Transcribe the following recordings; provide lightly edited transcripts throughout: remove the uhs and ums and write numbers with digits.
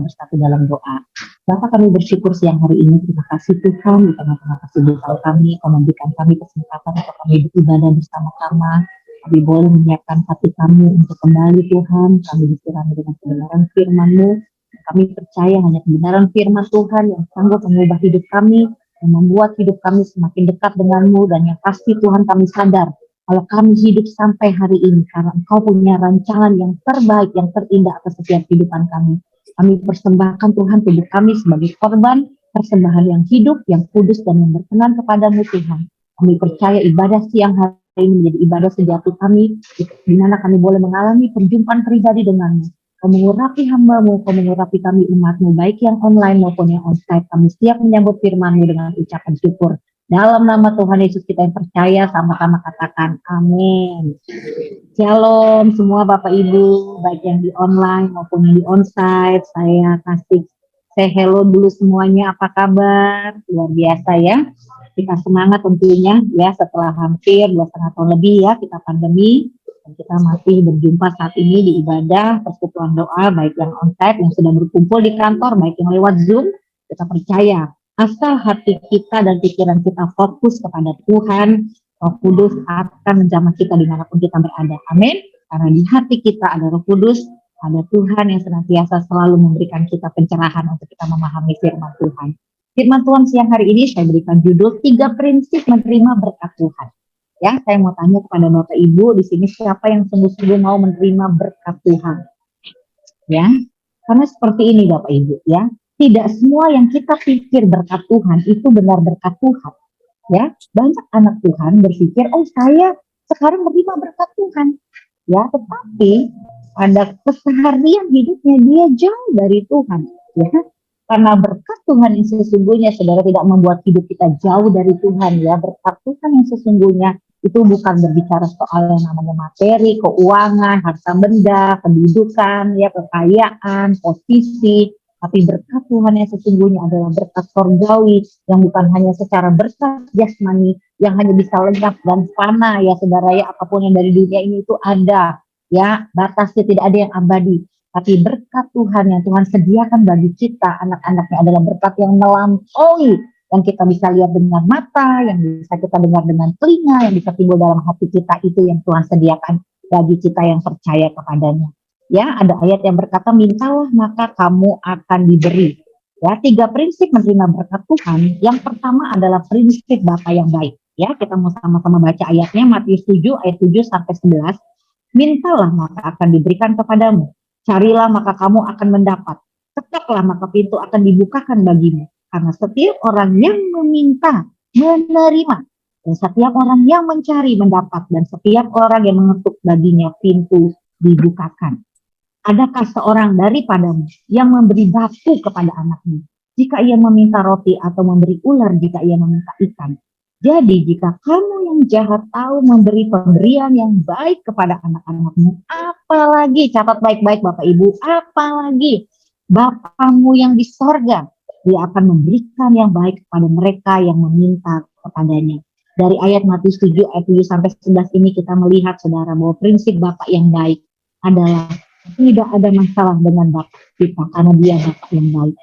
bersatu dalam doa. Bapak, kami bersyukur siang hari ini, terima kasih Tuhan di tengah-tengah kesibukan kami, kau memberikan kami kesempatan untuk kami beribadah bersama-sama. Kami boleh menyiapkan hati kami untuk kembali Tuhan, kami disirami dengan kebenaran firman-Mu. Kami percaya hanya kebenaran firman Tuhan yang sanggup mengubah hidup kami, yang membuat hidup kami semakin dekat dengan-Mu, dan yang pasti Tuhan kami sadar kalau kami hidup sampai hari ini karena Engkau punya rancangan yang terbaik, yang terindah atas setiap kehidupan kami. Kami persembahkan Tuhan tubuh kami sebagai korban persembahan yang hidup, yang kudus, dan yang berkenan kepadamu Tuhan. Kami percaya ibadah siang hari ini menjadi ibadah sejati kami, di mana kami boleh mengalami perjumpaan pribadi denganmu. Kau mengurapi hamba-Mu, Kau mengurapi kami umat-Mu, baik yang online maupun yang onsite. Kami siap menyambut firman-Mu dengan ucapan syukur. Dalam nama Tuhan Yesus kita yang percaya, sama-sama katakan amin. Shalom semua Bapak Ibu, baik yang di online maupun yang di onsite. Saya kasih say hello dulu semuanya, apa kabar? Luar biasa ya. Kita semangat tentunya ya, setelah hampir 2,5 tahun lebih ya kita pandemi. Dan kita masih berjumpa saat ini di ibadah persekutuan doa, baik yang onsite yang sudah berkumpul di kantor, baik yang lewat Zoom. Kita percaya asal hati kita dan pikiran kita fokus kepada Tuhan, Roh Kudus akan menjamah kita dimanapun kita berada. Amin. Karena di hati kita ada Roh Kudus, ada Tuhan yang senantiasa selalu memberikan kita pencerahan untuk kita memahami firman Tuhan. Firman Tuhan siang hari ini saya berikan judul 3 prinsip menerima berkat Tuhan. Ya, saya mau tanya kepada Bapak Ibu di sini, siapa yang sungguh-sungguh mau menerima berkat Tuhan? Ya, karena seperti ini Bapak Ibu ya. Tidak semua yang kita pikir berkat Tuhan itu benar berkat Tuhan. Ya, banyak anak Tuhan berpikir, oh saya sekarang menerima berkat Tuhan. Ya, tetapi pada keseharian hidupnya dia jauh dari Tuhan. Ya, karena berkat Tuhan yang sesungguhnya, saudara, tidak membuat hidup kita jauh dari Tuhan. Ya, berkat Tuhan yang sesungguhnya itu bukan berbicara soal yang namanya materi, keuangan, harta benda, pendidikan, ya, kekayaan, posisi. Tapi berkat Tuhan yang sesungguhnya adalah berkat surgawi yang bukan hanya secara berkat jasmani yang hanya bisa lenyap dan fana ya saudara ya, apapun yang dari dunia ini itu ada ya, batasnya tidak ada yang abadi. Tapi berkat Tuhan yang Tuhan sediakan bagi kita anak-anaknya adalah berkat yang melampaui, yang kita bisa lihat dengan mata, yang bisa kita dengar dengan telinga, yang bisa timbul dalam hati kita, itu yang Tuhan sediakan bagi kita yang percaya kepadanya. Ya, ada ayat yang berkata, mintalah maka kamu akan diberi. Ya, 3 prinsip menerima berkat Tuhan. Yang pertama adalah prinsip Bapa yang baik. Ya, kita mau sama-sama baca ayatnya, Matius 7 ayat 7 sampai 11. Mintalah maka akan diberikan kepadamu. Carilah maka kamu akan mendapat. Ketuklah maka pintu akan dibukakan bagimu. Karena setiap orang yang meminta menerima, dan setiap orang yang mencari mendapat, dan setiap orang yang mengetuk baginya pintu dibukakan. Adakah seorang daripadamu yang memberi batu kepada anaknya jika ia meminta roti, atau memberi ular jika ia meminta ikan? Jadi jika kamu yang jahat tahu memberi pemberian yang baik kepada anak-anakmu, apalagi, catat baik-baik Bapak Ibu, apalagi Bapamu yang di sorga, dia akan memberikan yang baik kepada mereka yang meminta kepadanya. Dari ayat Matius 7 ayat 7 sampai 11 ini kita melihat saudara bahwa prinsip Bapak yang baik adalah tidak ada masalah dengan Bapak kita karena dia Bapak yang baik.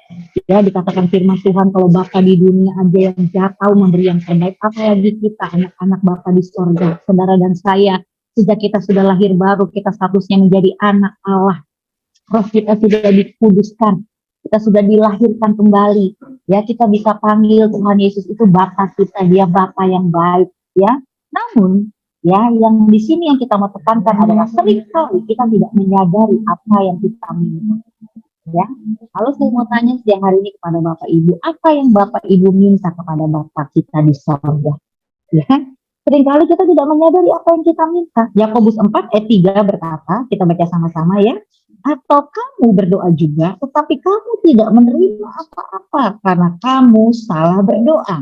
Ya, dikatakan firman Tuhan kalau Bapak di dunia aja yang jahat tahu memberi yang terbaik, apalagi kita anak-anak Bapak di surga. Saudara dan saya, sejak kita sudah lahir baru, kita statusnya menjadi anak Allah. Roh kita sudah dikuduskan, kita sudah dilahirkan kembali. Ya, kita bisa panggil Tuhan Yesus itu Bapa kita, dia Bapa yang baik. Ya, namun ya, yang di sini yang kita mau tekankan adalah seringkali kita tidak menyadari apa yang kita minta. Ya, kalau saya mau tanya siang hari ini kepada Bapak Ibu, apa yang Bapak Ibu minta kepada Bapak kita di sorga? Ya, seringkali kita tidak menyadari apa yang kita minta. Yakobus 4 ayat 3 berkata, kita baca sama-sama ya. Atau kamu berdoa juga, tetapi kamu tidak menerima apa-apa karena kamu salah berdoa.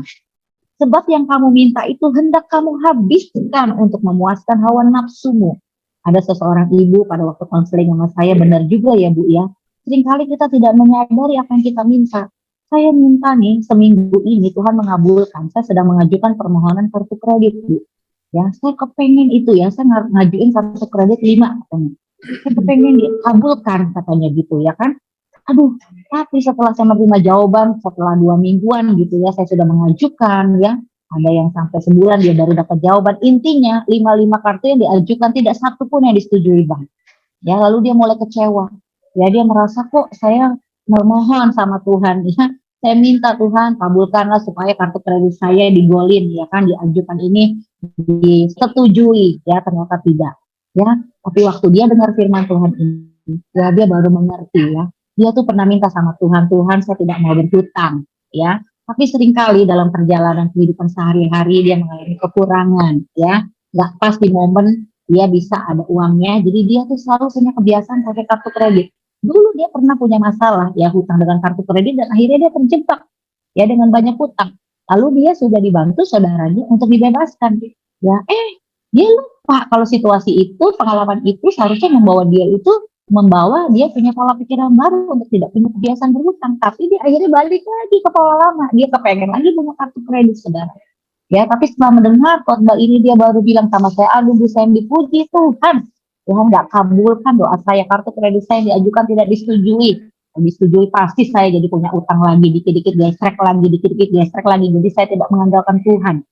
Sebab yang kamu minta itu hendak kamu habiskan untuk memuaskan hawa nafsumu. Ada seseorang ibu pada waktu konseling sama saya, benar juga ya Bu ya. Seringkali kita tidak menyadari apa yang kita minta. Saya minta nih, seminggu ini Tuhan mengabulkan. Saya sedang mengajukan permohonan kartu kredit Bu. Ya, saya kepengen itu ya, saya ngajuin kartu kredit 5 katanya. Saya kepengen dikabulkan katanya gitu ya kan. Aduh, tapi setelah saya menerima jawaban, setelah 2 mingguan gitu ya, saya sudah mengajukan ya, ada yang sampai sebulan dia baru dapat jawaban. Intinya, 5 kartu yang diajukan tidak satu pun yang disetujui Bang. Ya, lalu dia mulai kecewa. Ya, dia merasa kok saya memohon sama Tuhan ya. Saya minta Tuhan kabulkanlah supaya kartu kredit saya digolin ya kan, diajukan ini disetujui ya, ternyata tidak. Ya, tapi waktu dia dengar firman Tuhan ini, ya dia baru mengerti ya. Dia tuh pernah minta sama Tuhan, Tuhan saya tidak mau berhutang ya. Tapi seringkali dalam perjalanan kehidupan sehari-hari dia mengalami kekurangan ya. Nggak pas di momen dia bisa ada uangnya, jadi dia tuh selalu punya kebiasaan pakai kartu kredit. Dulu dia pernah punya masalah ya hutang dengan kartu kredit dan akhirnya dia terjebak ya dengan banyak hutang. Lalu dia sudah dibantu saudaranya untuk dibebaskan ya. Dia lupa kalau situasi itu, pengalaman itu seharusnya membawa dia punya pola pikiran baru untuk tidak punya kebiasaan berhutang, tapi dia akhirnya balik lagi ke pola lama, dia kepengen lagi punya kartu kredit saudara. Ya, tapi setelah mendengar khotbah ini dia baru bilang sama saya, aduh Bu Sandy, puji Tuhan. Tuhan nggak kabulkan doa saya, kartu kredit saya yang diajukan tidak disetujui. Disetujui pasti saya jadi punya utang lagi, dikit-dikit gesrek lagi, dikit-dikit gesrek lagi. Jadi saya tidak mengandalkan Tuhan.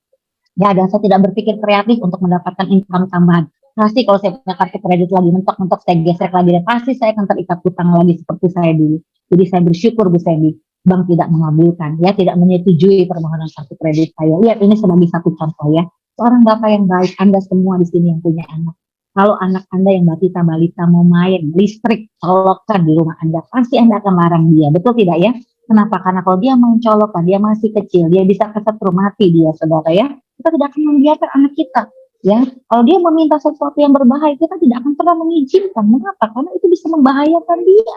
Ya, dan saya tidak berpikir kreatif untuk mendapatkan income tambahan. Pasti kalau saya punya kartu kredit lagi, mentok-mentok saya gesrek lagi, dan pasti saya akan terikat utang lagi seperti saya dulu. Jadi saya bersyukur Bu Sandy, bank tidak mengabulkan, ya tidak menyetujui permohonan kartu kredit saya. Lihat ini sebagai satu contoh ya. Seorang bapak yang baik, Anda semua di sini yang punya anak. Kalau anak Anda yang batita balita mau main, listrik colokan di rumah Anda, pasti Anda akan larang dia, betul tidak ya? Kenapa? Karena kalau dia main colokan, dia masih kecil, dia bisa kesetrum mati dia, saudara ya. Kita tidak akan membiarkan anak kita ya, kalau dia meminta sesuatu yang berbahaya kita tidak akan pernah mengizinkan. Mengapa? Karena itu bisa membahayakan dia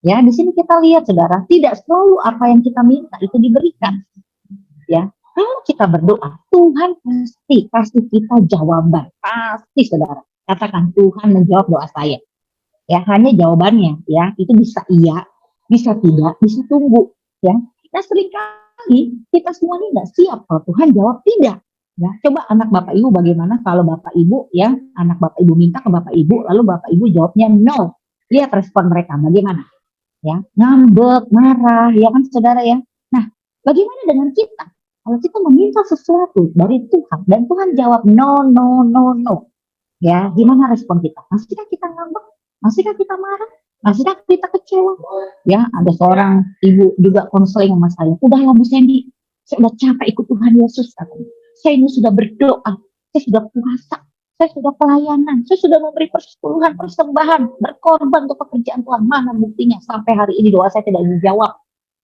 ya. Di sini kita lihat saudara, tidak selalu apa yang kita minta itu diberikan ya. Kalau kita berdoa, Tuhan pasti kasih kita jawaban, pasti saudara. Katakan Tuhan menjawab doa saya ya. Hanya jawabannya ya itu bisa iya, bisa tidak, bisa tunggu ya. Nah seringkali kita semua ini nggak siap kalau Tuhan jawab tidak. Ya, coba anak bapak ibu bagaimana kalau bapak ibu ya, anak bapak ibu minta ke bapak ibu, lalu bapak ibu jawabnya no. Lihat respon mereka bagaimana ya, ngambek, marah ya kan saudara ya. Nah bagaimana dengan kita kalau kita meminta sesuatu dari Tuhan dan Tuhan jawab no no no no ya, gimana respon kita? Masihkah kita ngambek? Masihkah kita marah? Masihkah kita kecewa? Ya, ada seorang ibu juga konseling sama saya. Udahlah Bu Sandy, saya udah capek ikut Tuhan Yesus. Saya ini sudah berdoa, saya sudah puasa, saya sudah pelayanan, saya sudah memberi persepuluhan, persembahan, berkorban untuk pekerjaan Tuhan. Mana buktinya? Sampai hari ini doa saya tidak dijawab.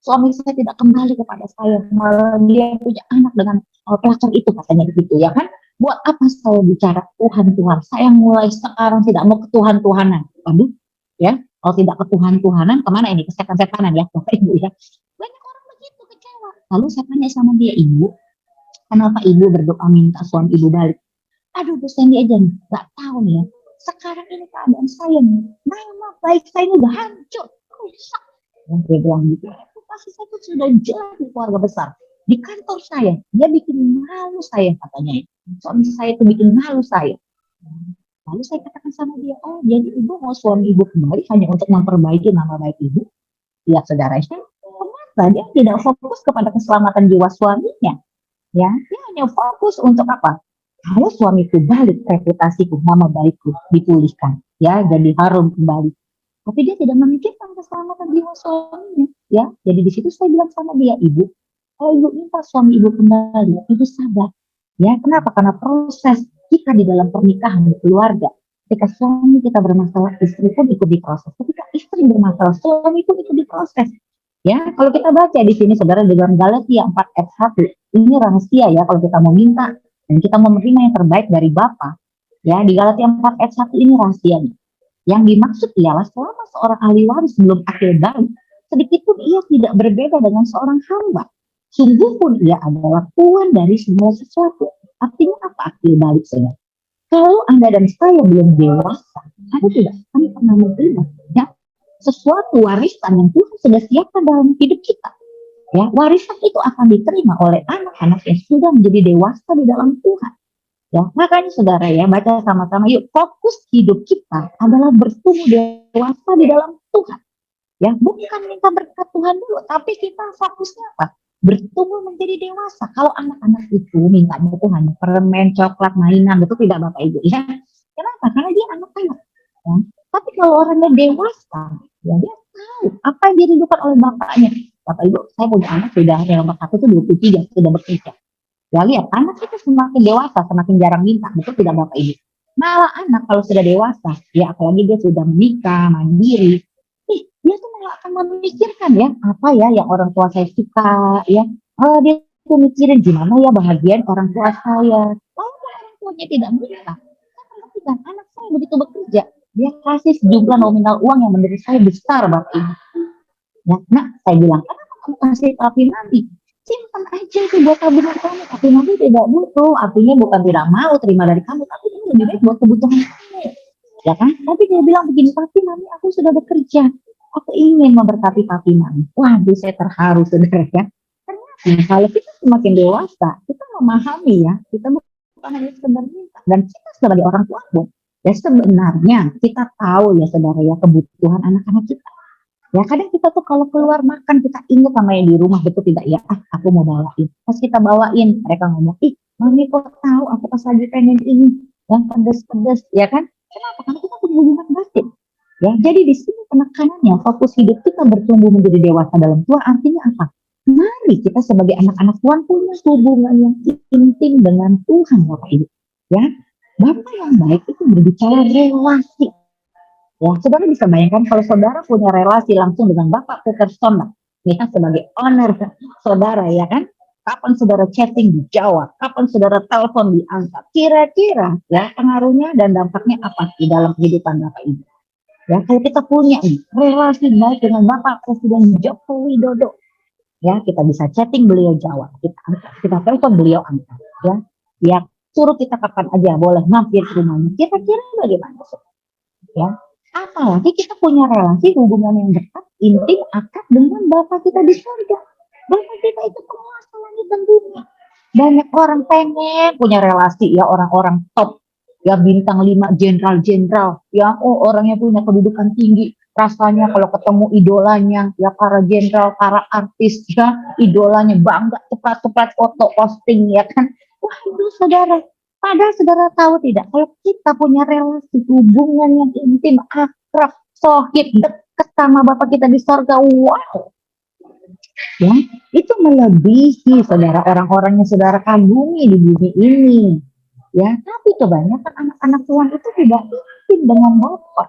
Suami saya tidak kembali kepada saya, malah dia punya anak dengan pelacur itu katanya begitu ya kan. Buat apa saya bicara Tuhan, saya mulai sekarang tidak mau ke Tuhan-Tuhanan. Aduh ya, kalau tidak ke Tuhan-Tuhanan kemana ini, ke setan-setanan ya Bapak Ibu ya. Banyak orang begitu kecewa. Lalu saya tanya sama dia, ibu kenapa ibu berdoa minta suami ibu balik? Aduh Bu Sandy aja nih, gak tahu nih ya, sekarang ini keadaan saya nih, nama baik saya ini udah hancur, rusak. Dan dia bilang gitu, reputasi saya tuh sudah jadi keluarga besar. Di kantor saya, dia bikin malu saya katanya. Suami saya tuh bikin malu saya. Lalu saya katakan sama dia, oh jadi ibu mau suami ibu kembali hanya untuk memperbaiki nama baik ibu? Ya saudara, kenapa dia tidak fokus kepada keselamatan jiwa suaminya? Ya, dia hanya fokus untuk apa? Kalau suamiku balik, reputasiku, nama baikku dipulihkan, ya, jadi harum kembali. Tapi dia tidak memikirkan keselamatan jiwa suaminya, ya. Jadi di situ saya bilang sama dia, ibu, kalau ibu minta suami ibu kembali, ibu sabar, ya. Kenapa? Karena proses kita di dalam pernikahan keluarga, ketika suami kita bermasalah, istri pun ikut diproses. Ketika istri bermasalah, suami pun ikut diproses. Ya, kalau kita baca di sini saudara dalam Galatia 4 ayat 1, ini rahasia ya kalau kita mau minta dan kita mau menerima yang terbaik dari Bapa. Ya, di Galatia 4 ayat 1 ini rahasianya. Yang dimaksud ialah selama seorang ahli waris belum akil balik, sedikit pun ia tidak berbeda dengan seorang hamba. Sungguh pun ia adalah tuan dari semua sesuatu. Artinya apa akil balik saudara? Kalau Anda dan saya belum dewasa, Anda tidak akan pernah menerima ya, sesuatu warisan yang Tuhan sudah siapkan dalam hidup kita. Ya, warisan itu akan diterima oleh anak-anak yang sudah menjadi dewasa di dalam Tuhan. Ya, makanya saudara ya, baca sama-sama yuk, fokus hidup kita adalah bertumbuh dewasa di dalam Tuhan. Ya, bukan minta berkat Tuhan dulu, tapi kita fokusnya apa? Bertumbuh menjadi dewasa. Kalau anak-anak itu mintanya Tuhan permen, coklat, mainan, itu tidak Bapak Ibu ya. Kenapa? Karena dia anak-anak. Ya. Tapi kalau orangnya dewasa, ya dia tahu apa yang dirindukan oleh bapaknya. Bapak Ibu, saya punya anak sudah yang nomor satu itu 23, sudah bekerja. Ya lihat, anak itu semakin dewasa, semakin jarang minta, betul tidak Bapak Ibu? Malah anak kalau sudah dewasa, ya apalagi dia sudah menikah, mandiri, dia tuh malah akan memikirkan ya, apa ya yang orang tua saya suka, ya. Dia tuh mikirin gimana ya bahagian orang tua saya. Walaupun orang tuanya tidak minta, saya perhatikan anak saya begitu bekerja, dia kasih sejumlah nominal uang yang menurut saya besar Bapak Ibu. Ya, nah, saya bilang, kenapa kamu kasih tapi nanti? Simpan aja itu buat tabungan kamu. Tapi nanti tidak butuh. Artinya bukan tidak mau terima dari kamu, tapi ini lebih baik buat kebutuhan kamu. Ya kan? Tapi dia bilang begini, tapi mami aku sudah bekerja. Aku ingin memberkati papi mami. Waduh, saya terharu saudara ya. Ternyata kalau kita semakin dewasa, kita memahami ya, kita bukan hanya sekedar minta. Dan kita sebagai orang tua pun, ya sebenarnya kita tahu ya saudara ya kebutuhan anak-anak kita. Ya kadang kita tuh kalau keluar makan kita ingat sama yang di rumah betul tidak ya, aku mau bawain. Pas kita bawain mereka ngomong, ih mami kok tahu aku pas lagi pengen ini yang pedes-pedes ya kan. Kenapa? Karena kita punya hubungan batin. Ya, jadi di sini penekanannya fokus hidup kita bertumbuh menjadi dewasa dalam Tuhan artinya apa? Mari kita sebagai anak-anak Tuhan punya hubungan yang intim dengan Tuhan Bapak Ibu. Ya, Bapak yang baik itu berbicara relasi. Ya, saudara bisa bayangkan kalau saudara punya relasi langsung dengan Bapak Peterson, ya sebagai owner saudara, ya kan? Kapan saudara chatting dijawab, kapan saudara telepon diangkat, kira-kira ya pengaruhnya dan dampaknya apa di dalam kehidupan Bapak Ibu? Ya, kalau kita punya relasi baik dengan Bapak Presiden Joko Widodo, ya kita bisa chatting beliau jawab, kita angkat, kita telepon beliau angkat, ya suruh kita kapan aja boleh mampir ke rumahnya. Kira-kira bagaimana? Ya, apalagi kita punya relasi hubungan yang dekat, intim, akrab dengan Bapak kita di surga. Bapak kita itu penguasa langit dan bumi. Banyak orang pengen punya relasi ya orang-orang top, ya bintang 5 jenderal-jenderal, ya orangnya punya kedudukan tinggi. Rasanya kalau ketemu idolanya, ya para jenderal, para artis, ya idolanya bangga cepat-cepat foto posting, ya kan? Wah itu saudara, padahal saudara tahu tidak, kalau kita punya relasi hubungan yang intim, akrab, sohib, dekat sama Bapak kita di sorga, wow, ya itu melebihi saudara orang-orang yang saudara kagumi di bumi ini. Ya, tapi kebanyakan anak-anak Tuhan itu tidak intim dengan Bapak.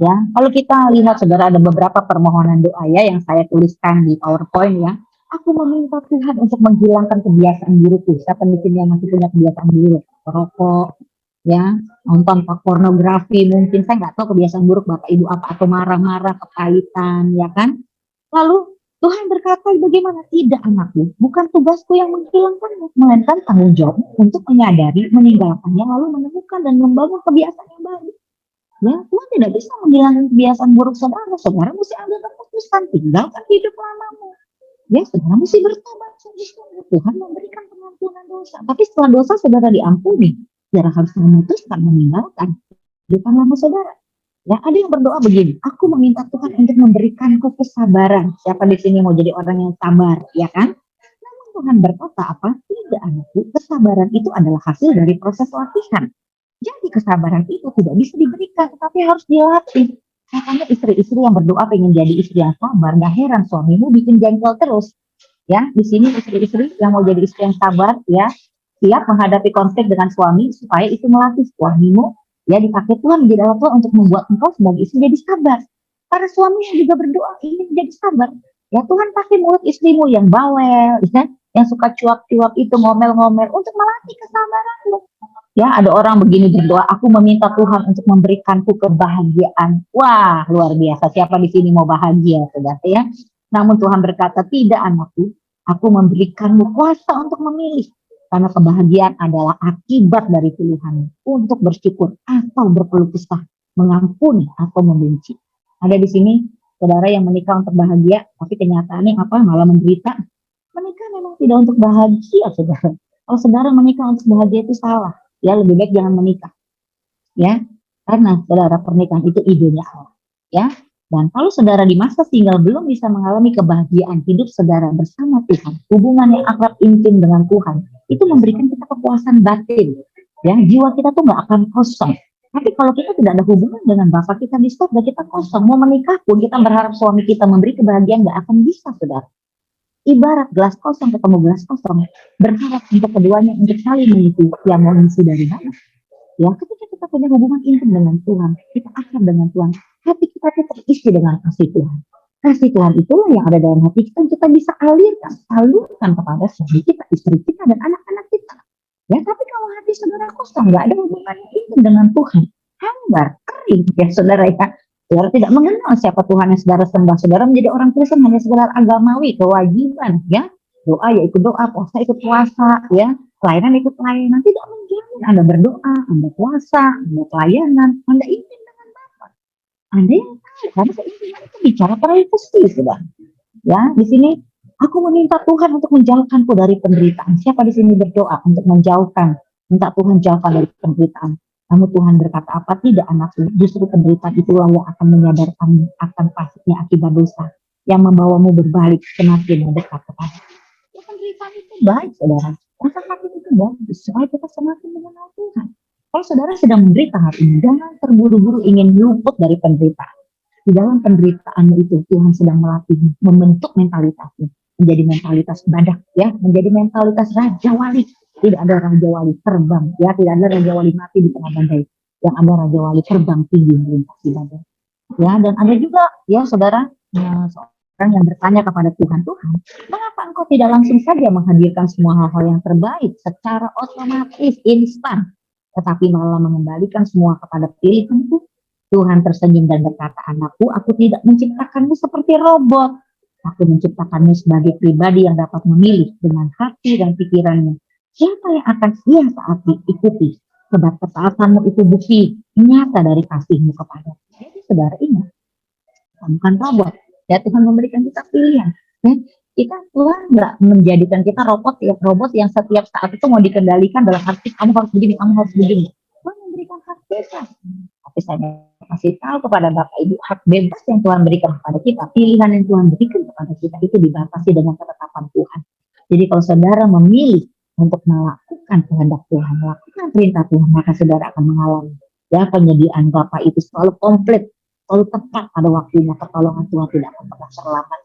Ya, kalau kita lihat saudara ada beberapa permohonan doa ya yang saya tuliskan di PowerPoint ya. Aku meminta Tuhan untuk menghilangkan kebiasaan burukku. Siapa di sini yang masih punya kebiasaan buruk? Rokok, ya, nonton pornografi mungkin. Saya nggak tahu kebiasaan buruk Bapak Ibu apa, atau marah-marah, kepahitan, ya kan? Lalu Tuhan berkata bagaimana? Tidak anakku, bukan tugasku yang menghilangkanmu, melainkan tanggung jawab untuk menyadari, meninggalkannya, lalu menemukan dan membangun kebiasaan yang baru. Ya, Tuhan tidak bisa menghilangkan kebiasaan buruk saudara. Saudara mesti ambil keputusan, tinggalkan hidup lamamu. Ya, saudara mesti bertobat. Tuhan memberikan pengampunan dosa. Tapi setelah dosa saudara diampuni, saudara harus memutuskan meninggalkan kehidupan lama saudara. Ya, ada yang berdoa begini, aku meminta Tuhan untuk memberikanku kesabaran. Siapa di sini mau jadi orang yang sabar, ya kan? Namun Tuhan berkata apa? Tidak anakku, kesabaran itu adalah hasil dari proses latihan. Jadi kesabaran itu tidak bisa diberikan, tapi harus dilatih. Makanya istri-istri yang berdoa pengen jadi istri yang sabar, gak heran suamimu bikin jengkel terus. Ya, di sini istri-istri yang mau jadi istri yang sabar, ya, siap menghadapi konflik dengan suami supaya itu melatih suamimu, ya dipakai Tuhan di dalam Tuhan untuk membuat engkau sebagai istri jadi sabar. Para suami yang juga berdoa ingin jadi sabar, ya Tuhan pakai mulut istrimu yang bawel, ya, yang suka cuap-cuap itu ngomel-ngomel untuk melatih kesabaranmu. Ya, ada orang begini berdoa, aku meminta Tuhan untuk memberikanku kebahagiaan. Wah, luar biasa. Siapa di sini mau bahagia, saudara ya? Namun Tuhan berkata, tidak anakku, aku memberikanmu kuasa untuk memilih. Karena kebahagiaan adalah akibat dari pilihan untuk bersyukur atau berkeluh kesah, mengampuni atau membenci. Ada di sini saudara yang menikah untuk bahagia, tapi kenyataannya apa? Malah menderita. Menikah memang tidak untuk bahagia, saudara. Kalau saudara menikah untuk bahagia itu salah. Ya lebih baik jangan menikah, ya, karena saudara pernikahan itu idenya Allah, ya. Dan kalau saudara di masa single belum bisa mengalami kebahagiaan hidup saudara bersama Tuhan, hubungan yang akrab intim dengan Tuhan, itu memberikan kita kepuasan batin. Ya, jiwa kita tuh nggak akan kosong. Tapi kalau kita tidak ada hubungan dengan Bapa kita di surga, kita kosong. Mau menikah pun kita berharap suami kita memberi kebahagiaan, nggak akan bisa, saudara. Ibarat gelas kosong ketemu gelas kosong, berharap untuk keduanya untuk saling mengisi, yang mau mengisi dari mana? Ya, ketika kita punya hubungan intim dengan Tuhan, kita akrab dengan Tuhan, hati kita tuh terisi dengan kasih Tuhan. Kasih Tuhan itulah yang ada dalam hati kita bisa salurkan kepada suami kita, istri kita, dan anak-anak kita. Ya, tapi kalau hati saudara kosong, nggak ada hubungan intim dengan Tuhan, hambar, kering, ya saudara ya. Saudara tidak mengenal siapa Tuhan yang saudara sembah. Saudara menjadi orang Kristen hanya sekedar agamawi, kewajiban, ya. Doa ya ikut doa, puasa ikut puasa, ya. Pelayanan ikut pelayanan, tidak menjamin Anda berdoa, Anda puasa, Anda pelayanan, Anda intim dengan Bapa. Anda yang tahu, karena keintiman itu bicara privasi, sudah. Ya, di sini aku meminta Tuhan untuk menjauhkanku dari penderitaan. Siapa di sini berdoa untuk menjauhkan, minta Tuhan jauhkan dari penderitaan. Namun Tuhan berkata apa? Tidak, anakku, justru penderitaan itulah yang akan menyadarkanmu akan pahitnya akibat dosa, yang membawamu berbalik semakin mendekat kepada. Ya, penderitaan itu baik, saudara. Rasa sakit itu bagus, supaya kita semakin mengenal Tuhan. Kalau saudara sedang menderita hari ini, jangan terburu-buru ingin luput dari penderitaan. Di dalam penderitaanmu itu, Tuhan sedang melatihmu, membentuk mentalitasmu, menjadi mentalitas badak, ya, menjadi mentalitas raja wali. Tidak ada raja wali terbang, ya, tidak ada raja wali mati di tengah badai. Yang ada raja wali terbang tinggi melintasi badai. Ya, dan ada juga, ya, saudara, orang yang bertanya kepada Tuhan, mengapa engkau tidak langsung saja menghadirkan semua hal-hal yang terbaik secara otomatis, instan, tetapi malah mengembalikan semua kepada pilihanku? Tuhan tersenyum dan berkata, anakku, aku tidak menciptakanmu seperti robot. Aku menciptakanmu sebagai pribadi yang dapat memilih dengan hati dan pikirannya. Siapa yang akan ia taati, ikuti? Sebab ketaatanmu itu bukti nyata dari kasihmu kepada. Jadi saudara ingat, bukan robot. Ya, Tuhan memberikan kita pilihan. Ya, Tuhan nggak menjadikan kita robot yang setiap saat itu mau dikendalikan dalam arti kamu harus begini, kamu harus begini. Tuhan memberikan hak bebas. Tapi saya kasih tahu kepada Bapak Ibu, hak bebas yang Tuhan berikan kepada kita, pilihan yang Tuhan berikan kepada kita itu dibatasi dengan ketetapan Tuhan. Jadi kalau saudara memilih untuk melakukan kehendak Tuhan, melakukan perintah Tuhan, maka saudara akan mengalami ya penyediaan Bapak itu selalu komplit, selalu tepat pada waktunya. Pertolongan Tuhan tidak akan pernah terlambat.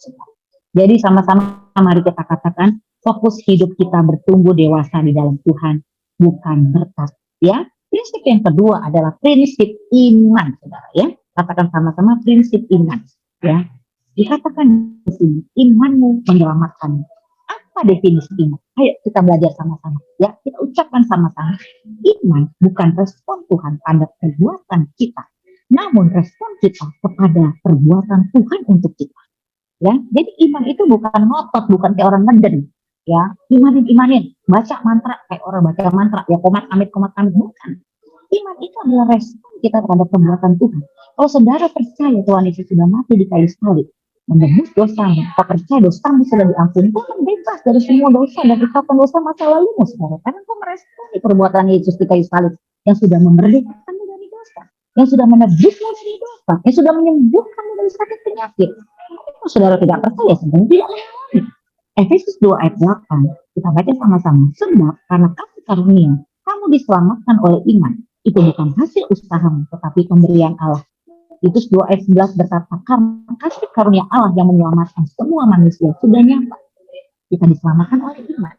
Jadi sama-sama mari kita katakan, fokus hidup kita bertumbuh dewasa di dalam Tuhan, bukan berkat. Ya, prinsip yang kedua adalah prinsip iman, saudara. Ya, katakan sama-sama prinsip iman. Ya, dikatakan di sini, imanmu menyelamatkanmu. Apa definisi iman? Ayo kita belajar sama-sama. Ya, kita ucapkan sama-sama. Iman bukan respon Tuhan pada perbuatan kita, namun respon kita kepada perbuatan Tuhan untuk kita. Ya, jadi iman itu bukan ngotot, bukan kayak orang ngeden. Ya, imanin, baca mantra kayak orang baca mantra, ya komat amit, bukan. Iman itu adalah respon kita terhadap perbuatan Tuhan. Kalau saudara percaya Tuhan Yesus sudah mati di kayu salib, menebus dosa, percaya dosamu sudah diampuni, Tuhan bebas dari semua dosa dan ikatan dosa masa lalumu, saudara. Karena kau meresponi perbuatan Yesus di kayu salib yang sudah memerdekakanmu dari dosa, yang sudah menebusmu dari dosa, yang sudah menyembuhkanmu dari sakit penyakit. Kalau saudara tidak percaya, sebenarnya tidak mengalami. Efesus 2 ayat 8, kita baca sama-sama. Sebab karena kasih karunia, kamu diselamatkan oleh iman. Itu bukan hasil usahamu, tetapi pemberian Allah. Titus 2 ayat 11 berkata, karena kasih karunia Allah yang menyelamatkan semua manusia sudah nyata. Kita diselamatkan oleh iman.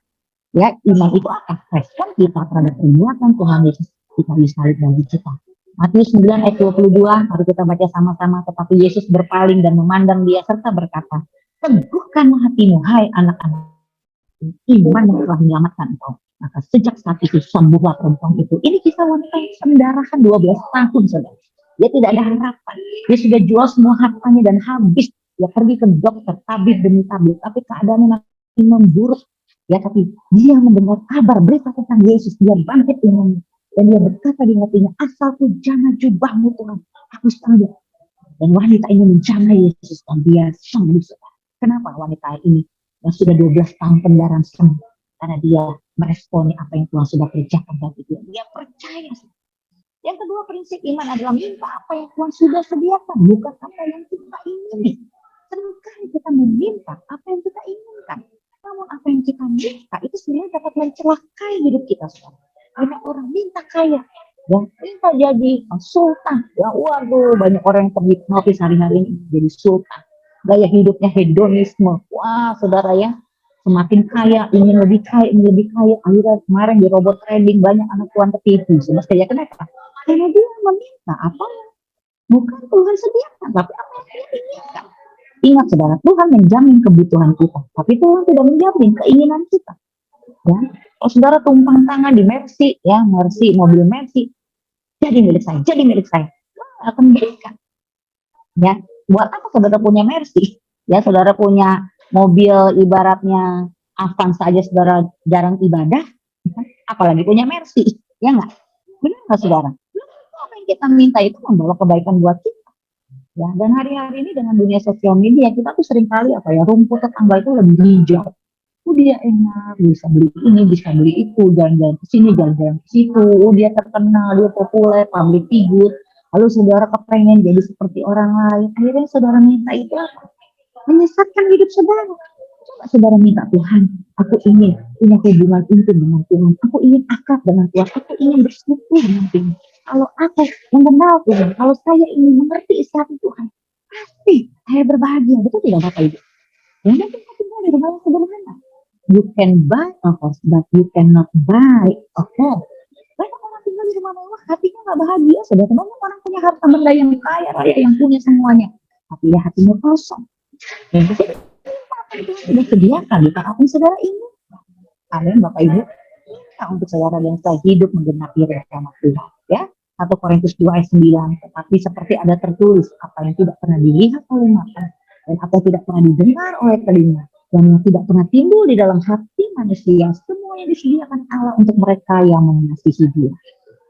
Ya, iman itu akan respon kita terhadap perbuatan Tuhan Yesus kita disalib bagi kita. Matius 9 ayat 22, mari kita baca sama-sama. Tetapi Yesus berpaling dan memandang dia serta berkata, teguhkanlah hatimu, hai anak-anak. Iman yang telah menyelamatkan engkau. Maka sejak saat itu sembuhlah perempuan itu. Ini kisah wanita yang pendarahan 12 tahun, saudara. Dia tidak ada harapan. Dia sudah jual semua hartanya dan habis. Dia pergi ke dokter, tabib demi tabib. Tapi keadaannya makin memburuk. Ya, tapi dia mendengar kabar berita tentang Yesus. Dia bangkit imannya. Dan dia berkata di hatinya, asalku jamah jubahmu Tuhan, aku sanggup. Dan wanita ini menjamah Yesus dan dia sembuh. Kenapa wanita ini yang sudah 12 tahun pendarahan sembuh? Karena dia meresponi apa yang Tuhan sudah kerjakan bagi dia. Dia percaya. Yang kedua, prinsip iman adalah minta apa yang Tuhan sudah sediakan, bukan apa yang kita ingini. Seringkali kita meminta apa yang kita inginkan. Namun apa yang kita minta itu sebenarnya dapat mencelakai hidup kita semua. Banyak orang minta kaya, ya, minta jadi sultan. Ya, waduh, banyak orang yang terhipnotis hari-hari ini jadi sultan. Gaya hidupnya hedonisme. Wah, saudara ya, semakin kaya, ingin lebih kaya, ingin lebih kaya. Akhirnya kemarin di robot trading banyak anak Tuhan tertipu. Sebab kenapa? Karena dia meminta apa yang bukan Tuhan sediakan, tapi apa yang dia inginkan. Ingat saudara, Tuhan menjamin kebutuhan kita, tapi Tuhan tidak menjamin keinginan kita. Ya, kalau saudara tumpang tangan di Mercy, ya Mercy, mobil Mercy, jadi milik saya, akan berikan. Ya, buat apa saudara punya Mercy? Ya, saudara punya mobil ibaratnya Avance saja saudara jarang ibadah, apalagi punya Mercy, ya nggak? Benar nggak saudara? Apa yang kita minta itu membawa kebaikan buat kita. Ya, dan hari-hari ini dengan dunia sosial media kita tuh sering kali rumput tetangga itu lebih hijau. Dia enak, bisa beli ini, bisa beli itu, jalan-jalan ke sini, jalan-jalan ke situ. Dia terkenal, dia populer, public figure. Lalu saudara kepengen jadi seperti orang lain. Akhirnya saudara minta itu apa? Menyesatkan hidup saudara. Coba saudara minta, Tuhan, aku ingin punya hubungan intim dengan Tuhan. Aku ingin akrab dengan Tuhan. Aku ingin bersekutu dengan Tuhan. Kalau aku mengenal Tuhan, kalau saya ingin mengerti isi hati Tuhan, pasti saya berbahagia. Betul tidak Bapak Ibu? Ya mungkin kita tinggal di rumah yang sederhana. You can buy a horse, but you cannot buy a home. Banyak orang tinggal di rumah mewah, hatinya nggak bahagia. Sudah banyak orang punya harta benda yang kaya raya, yang punya semuanya, tapi ya hatinya kosong. Dan itu apa itu sudah sediakan di apa yang saudara ingin. Amin, Bapak Ibu. Minta untuk saudara dan saya hidup menggenapi rencana Tuhan. Ya, 1 Korintus 2 ayat 9. Tetapi seperti ada tertulis, apa yang tidak pernah dilihat oleh mata dan apa yang tidak pernah didengar oleh telinga dan yang tidak pernah timbul di dalam hati manusia, semuanya disediakan Allah untuk mereka yang mengasihi Dia.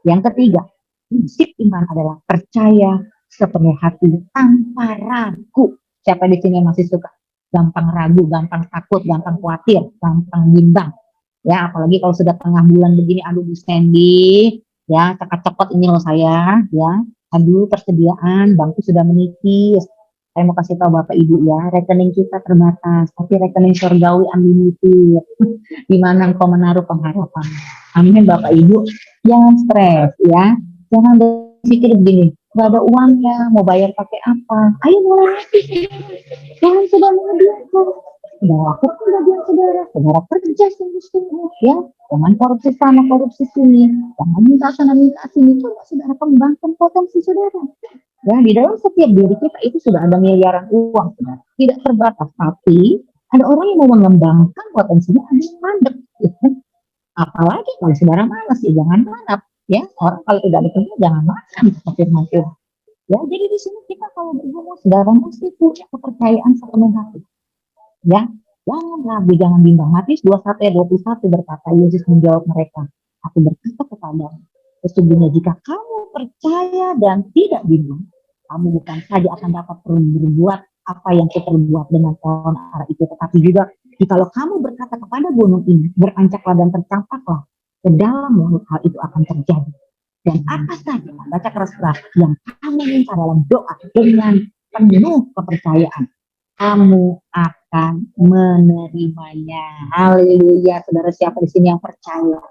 Yang ketiga, prinsip iman adalah percaya sepenuh hati tanpa ragu. Siapa di sini yang masih suka gampang ragu, gampang takut, gampang khawatir, gampang bimbang? Ya, apalagi kalau sudah tengah bulan begini, aduh Bu Sandy, ya cepat-cepat ini loh saya, ya, aduh persediaan bangku sudah menipis. Saya mau kasih tahu Bapak Ibu ya, rekening kita terbatas, tapi rekening surgawi unlimited. Di mana engkau menaruh pengharapan. Amin Bapak Ibu. Jangan stres ya. Jangan berpikir begini, gak ada uangnya, mau bayar pakai apa? Ayo mulai lagi. Tuhan sudah menyediakan. Sudah lakukan bagian saudara. Saudara kerja sungguh-sungguh ya. Jangan korupsi sana, korupsi sini. Jangan minta sana, minta sini. Coba saudara kembangkan potensi saudara. Ya, di dalam setiap diri kita itu sudah ada miliaran uang, saudara. Tidak terbatas, tapi ada orang yang mau mengembangkan potensinya, ada yang mandek. Ya. Apalagi kalau saudara malas, ya jangan manap. Ya, orang kalau tidak bekerja jangan makan seperti Tuhan. Ya, jadi di sini kita kalau bergumul, saudara mesti punya kepercayaan sepenuh hati. Ya, jangan ragu, jangan bimbang. Matius 21 ayat 21 berkata, Yesus menjawab mereka, aku berkata kepadamu, sesungguhnya jika kamu percaya dan tidak bimbang, kamu bukan saja akan dapat berbuat apa yang kita buat dengan pohon ara itu, tetapi juga jikalau kamu berkata kepada gunung ini, berancaklah dan tercampaklah, ke dalam laut, hal itu akan terjadi. Dan apa saja, baca keras-keras, yang kamu minta dalam doa dengan penuh kepercayaan, kamu akan menerimanya. Haleluya, saudara, siapa di sini yang percaya?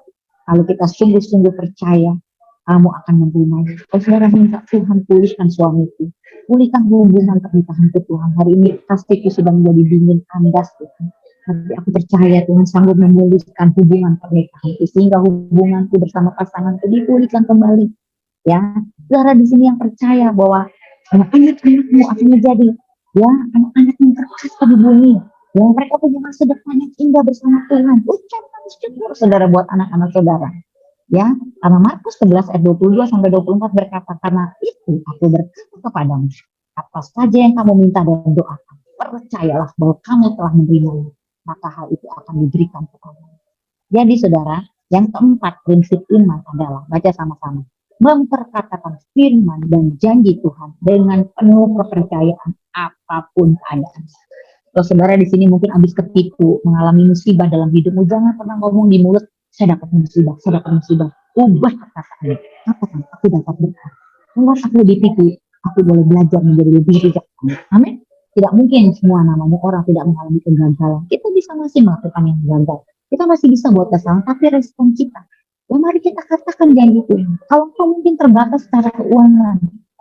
Kalau kita sungguh-sungguh percaya, kamu akan menerimanya. Kalau saudara minta Tuhan pulihkan suamiku, pulihkan hubungan pernikahanku Tuhan. Hari ini pastiku sudah menjadi dingin, kandas Tuhan. Tapi aku percaya Tuhan sanggup memulihkan hubungan pernikahanku sehingga hubunganku bersama pasanganku dipulihkan kembali. Ya, saudara di sini yang percaya bahwa anak-anakmu akan menjadi ya anak-anak yang terkasih di bumi. Ya, mereka punya masa depan yang indah bersama Tuhan. Ucapkan syukur saudara buat anak-anak saudara. Ya, karena Markus 11 ayat 22 sampai 24 berkata, karena itu aku berkata kepadamu, apa saja yang kamu minta dan doakan, percayalah bahwa kamu telah menerimanya, maka hal itu akan diberikan kepadamu. Jadi saudara, yang keempat prinsip iman adalah, baca sama-sama, memperkatakan firman dan janji Tuhan dengan penuh kepercayaan apapun keadaan. Kalau saudara di sini mungkin habis ketipu, mengalami musibah dalam hidupmu, jangan pernah ngomong di mulut, saya dapat musibah, ubah perkataannya. Katakan, aku dapat berkat. Membuat aku lebih picky, aku boleh belajar menjadi lebih bijaksana. Amin. Tidak mungkin semua namanya orang tidak mengalami kegagalan. Kita bisa masih melakukan yang gagal. Kita masih bisa buat kesalahan, tapi respon kita. Ya mari kita katakan janji Tuhan. Kalau kau mungkin terbatas secara keuangan,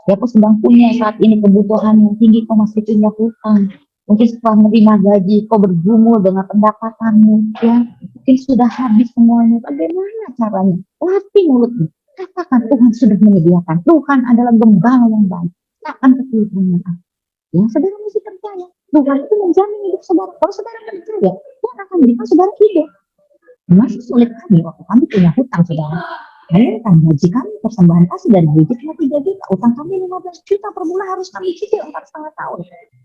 ya kau sedang punya saat ini kebutuhan yang tinggi, kau masih punya hutang. Mungkin setelah menerima gaji, kau bergumul dengan pendapatanmu, ya. Mungkin sudah habis semuanya. Bagaimana caranya? Latih mulutmu. Katakan Tuhan sudah menyediakan. Tuhan adalah gembala yang baik. Takkan kesulitan apa. Ya, saudara mesti percaya. Tuhan itu menjamin hidup saudara. Kalau saudara percaya, Tuhan akan berikan saudara hidup. Masih sulit kami waktu kami punya hutang, saudara. Bayangkan gaji kami persembahan kasih dari gaji cuma 3 juta, utang kami 15 juta per bulan harus kami cicil 4,5 tahun.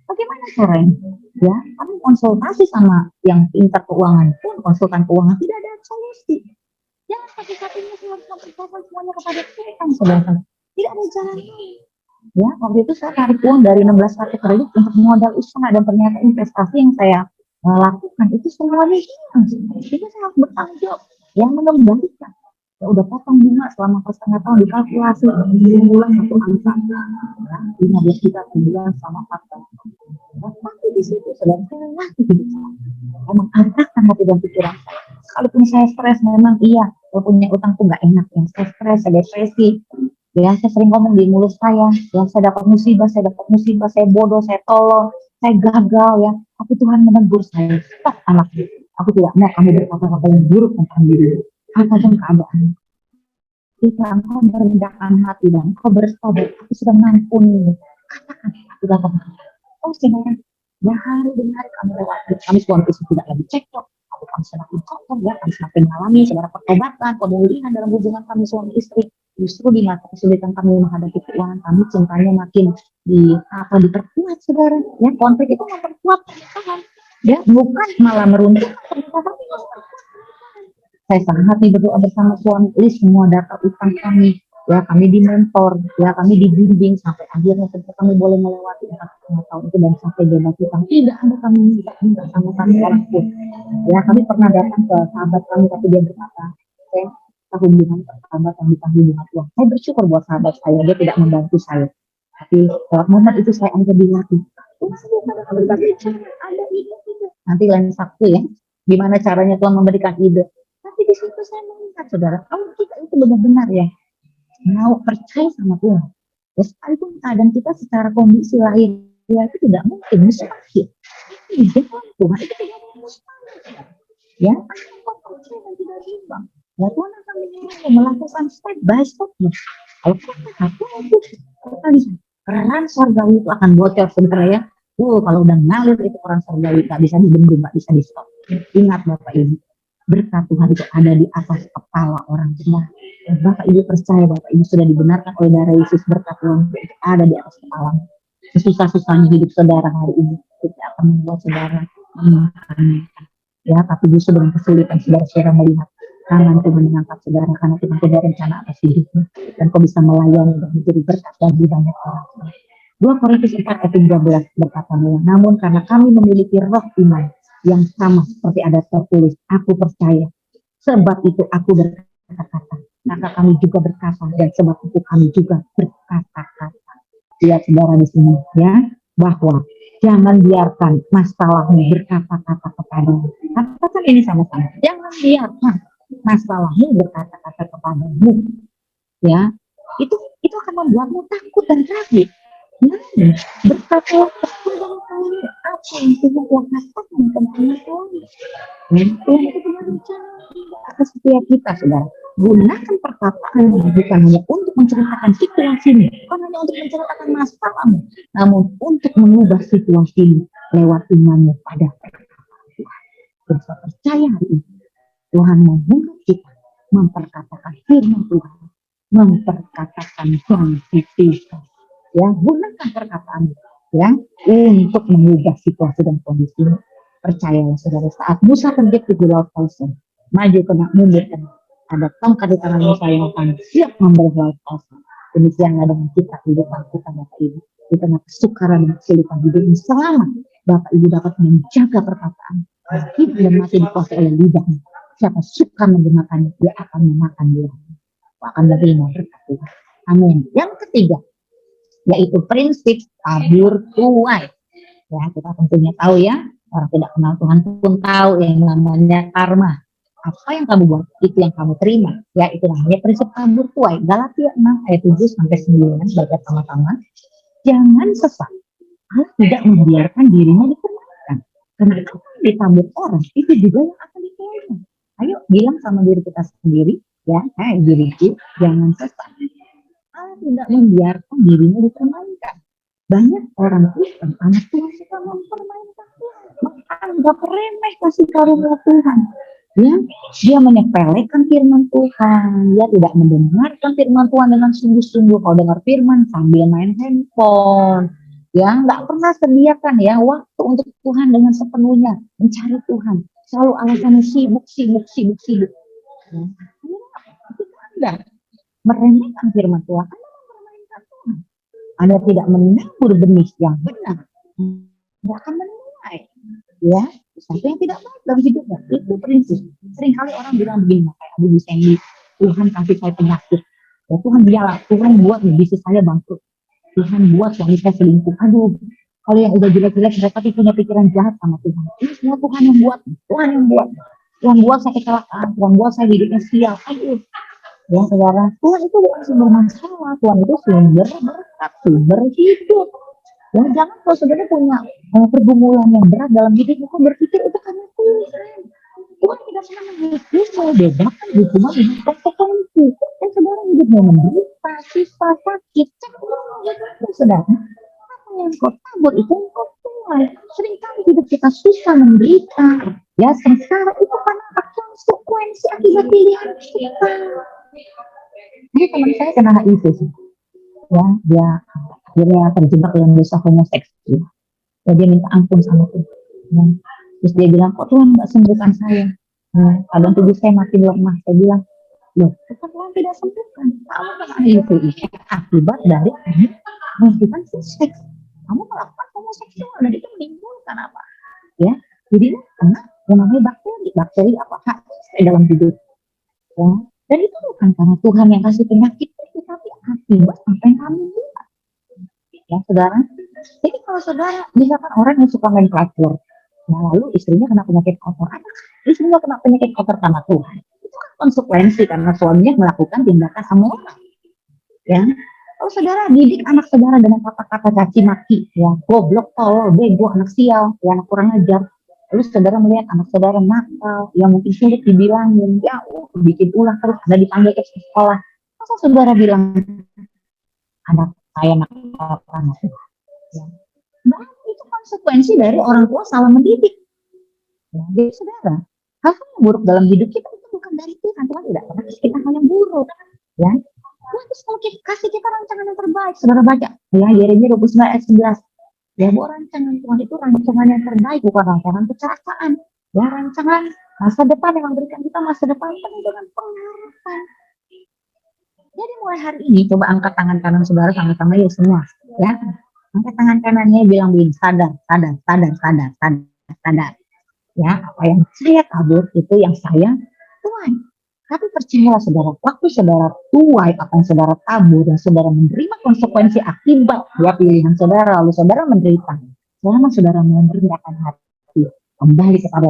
Bagaimana caranya? Ya, kami konsultasi sama yang pintar keuangan pun, konsultan keuangan tidak ada solusi. Jangan satu-satunya harus mempercayakan semuanya kepada Tuhan, saudara. Tidak ada jalan lain. Ya, waktu itu saya tarik uang dari 16 kartu kredit untuk modal usaha dan ternyata investasi yang saya lakukan itu semuanya hilang. Jadi saya harus bertanggung jawab yang mengembalikan. Ya udah potong bunga selama 4,5 tahun dikalkulasi bulan satu angka, ya, 15 juta sebulan sama 4 tahun. Tapi di situ sedang saya latih hidup saya, mengarahkan hati dan pikiran saya. Kalaupun saya stres, memang iya, kalau punya utang tuh nggak enak, yang saya stres, saya depresi. Ya, saya sering ngomong di mulut saya, ya saya dapat musibah, saya bodoh, saya tolol, saya gagal, ya. Tapi Tuhan menegur saya, stop anakku, aku tidak mau kamu berkata-kata yang buruk tentang diri. Apapun keadaan, jika engkau merendahkan hati dan engkau bersabar, aku sudah mengampuni. Katakan, aku dapat. Oh, saudara, ya hari demi hari kami lewati. Kami suami istri tidak lagi cekcok, tapi kami semakin kokoh, ya, kami semakin mengalami saudara pertobatan, pemulihan dalam hubungan kami suami istri. Justru di masa kesulitan kami menghadapi keuangan kami, cintanya makin diperkuat, saudara. Ya, konflik itu memperkuat pernikahan. Ya, bukan malah meruntuhkan pernikahan. Saya sangat berdoa bersama suami istri, semua data utang kami, ya kami dimentor, ya kami dibimbing sampai akhirnya kami boleh melewati 4,5 tahun itu dan sampai bebas utang. Tidak ada kami minta sama kami orang pun. Ya kami pernah datang ke sahabat kami tapi dia berkata, saya hubungan persahabatan bukan hubungan uang. Saya bersyukur buat sahabat saya, dia tidak membantu saya. Tapi saat momen itu saya ada dilatih. Ada ide. Nanti lain Sabtu ya, gimana caranya Tuhan memberikan ide. Tapi di situ saya melihat, saudara, kalau kita itu benar-benar ya mau percaya sama Tuhan, ya sekalipun keadaan kita secara kondisi lahir ya itu tidak mungkin mustahil. Tuhan itu tidak mustahil. Ya, kita percaya dan tidak bimbang. Ya Tuhan akan melakukan step by step. Kalau kita itu keran surgawi itu akan bocor sebenarnya ya. Kalau udah ngalir itu keran surgawi tak bisa dibendung, tak bisa di stop. Ingat Bapak Ibu, berkat Tuhan itu ada di atas kepala orang semua. Bapak Ibu percaya Bapak Ibu sudah dibenarkan oleh darah Yesus, berkat Tuhan itu ada di atas kepala. Susah-susahnya hidup saudara hari ini tidak akan membuat saudara memakan. Ya, tapi justru dengan kesulitan saudara melihat tangan Tuhan mengangkat saudara karena Tuhan punya rencana atas hidupnya dan kau bisa melayani dan menjadi berkat bagi banyak orang. 2 Korintus 4 ayat 13 berkata, namun karena kami memiliki roh iman yang sama seperti ada tertulis, aku percaya, sebab itu aku berkata-kata, maka kami juga berkata, dan sebab itu kami juga berkata-kata. Lihat saudara di sini ya, bahwa jangan biarkan masalahmu berkata-kata kepadamu. Katakan ini sama-sama, jangan biarkan masalahmu berkata-kata kepadamu. Ya, itu akan membuatmu takut dan ragu. Berkata kepada kami apa yang Tuhan katakan tentang Tuhan. Tuhan itu punya rencana atas setiap kita, saudara. Gunakan perkataan bukan hanya untuk menceritakan situasimu, bukan hanya untuk menceritakan masalahmu, namun untuk mengubah situasimu lewat imanmu pada perkataan Tuhan. Kita percaya hari ini Tuhan membuat kita memperkatakan firman Tuhan, memperkatakan janji Tuhan. Ya, gunakan perkataan ya untuk mengubah situasi dan kondisi. Percayalah saudara, saat Musa terjepit di laut Kausar, maju kena mundur kena, ada tongkat di tangan Musa yang akan siap membelah laut Kausar. Demikianlah dengan kita kehidupan kita Bapak Ibu, di tengah kesukaran dan kesulitan hidup ini, selama Bapak Ibu dapat menjaga perkataan, hidup dan mati dikuasai oleh lidahnya. Siapa suka menggunakannya, dia akan memakan dia. akan menerima berkat Tuhan. Amin. Yang ketiga, yaitu prinsip tabur tuai. Ya, kita tentunya tahu ya, orang tidak kenal Tuhan pun tahu yang namanya karma. Apa yang kamu buat, itu yang kamu terima. Ya, itu namanya prinsip tabur tuai. Galatia 6 ayat 7 sampai 9, baca sama-sama. Jangan sesat. Allah tidak membiarkan dirinya dipermainkan. Karena apa yang ditabur orang, itu juga yang akan diterima. Ayo bilang sama diri kita sendiri, ya, diriku, jangan sesat. Allah tidak membiarkan dirinya dipermainkan. Banyak orang Kristen, anak Tuhan suka mempermainkan Tuhan, menganggap remeh kasih karunia Tuhan. Ya, dia menyepelekan firman Tuhan, dia tidak mendengarkan firman Tuhan dengan sungguh-sungguh. Kalau dengar firman sambil main handphone, ya nggak pernah sediakan ya waktu untuk Tuhan dengan sepenuhnya, mencari Tuhan. Selalu alasannya sibuk. Ya, itu Anda meremehkan firman Tuhan, Anda mempermainkan Tuhan. Anda tidak menabur benih yang benar, tidak akan menuai. Ya, sesuatu yang tidak baik dalam hidupnya. Itu prinsip. Seringkali orang bilang begini, kayak Abu Sandy, Tuhan kasih saya penyakit. Ya, Tuhan buat bisnis saya bangkrut. Tuhan buat suami saya selingkuh. Aduh, kalau yang udah jelek-jelek mereka punya pikiran jahat sama Tuhan. Ini semua Tuhan yang buat. Tuhan buat saya kecelakaan. Tuhan buat saya hidupnya sial. Aduh. Ya, saudara, Tuhan itu bukan sumber masalah. Tuhan itu sumber berkat, sumber hidup. Ya, jangan kalau saudara punya pergumulan yang berat dalam hidup, kok berpikir itu karena Tuhan. Tuhan tidak pernah menghukum, bedakan hukuman dengan konsekuensi. Dan saudara hidupnya menderita, susah, sakit, cek itu saudara. Apa yang kau tabur itu yang kau tuai. Seringkali hidup kita susah, menderita, ya sengsara itu karena konsekuensi akibat pilihan kita. Ini teman saya kena HIV sih. Ya, dia akhirnya terjebak dalam dosa homoseksual. Ya, dia minta ampun sama Tuhan. Ya. Terus dia bilang, kok Tuhan nggak sembuhkan saya? Kadang tubuh saya makin lemah. Saya bilang, loh, Tuhan tidak sembuhkan. Kamu kena HIV akibat dari kamu melakukan seks. Kamu melakukan homoseksual dan itu menimbulkan apa? Ya, jadi karena yang namanya bakteri apa? HIV dalam hidup. Ya. Dan itu bukan karena Tuhan yang kasih penyakit itu, tapi akibat apa yang kamu buat. Ya, saudara. Jadi kalau saudara, misalkan orang yang suka main pelacur, nah lalu istrinya kena penyakit kotor, apa? Istrinya kena penyakit kotor karena Tuhan. Itu kan konsekuensi karena suaminya melakukan tindakan amoral. Ya, kalau saudara didik anak saudara dengan kata-kata caci maki, ya goblok, tolol, bego, anak sial, ya anak kurang ajar. Lalu saudara melihat anak saudara nakal, yang mungkin sulit dibilangin, ya bikin ulah terus, ada dipanggil ke sekolah. Masa saudara bilang anak saya nakal karena Tuhan? Ya. Nah, itu konsekuensi dari orang tua salah mendidik. Ya, jadi saudara, hal-hal yang buruk dalam hidup kita itu bukan dari Tuhan. Tuhan tidak pernah kasih kita hal yang buruk. Ya, Tuhan itu selalu kasih kita rancangan yang terbaik. Saudara baca, ya Yeremia 29 ayat 11. Ya, bahwa rancangan Tuhan itu rancangan yang terbaik, bukan rancangan kecelakaan. Ya, rancangan masa depan yang memberikan kita masa depan penuh dengan pengharapan. Jadi mulai hari ini coba angkat tangan kanan saudara sama-sama ya semua. Ya, angkat tangan kanannya bilang begini, sadar. Ya, apa yang saya tabur itu yang saya tuai. Tapi percayalah saudara, waktu saudara tuai apa yang saudara tabur dan saudara menerima konsekuensi akibat ya pilihan saudara, lalu saudara menderita. Selama saudara merendahkan hati, kembali kepada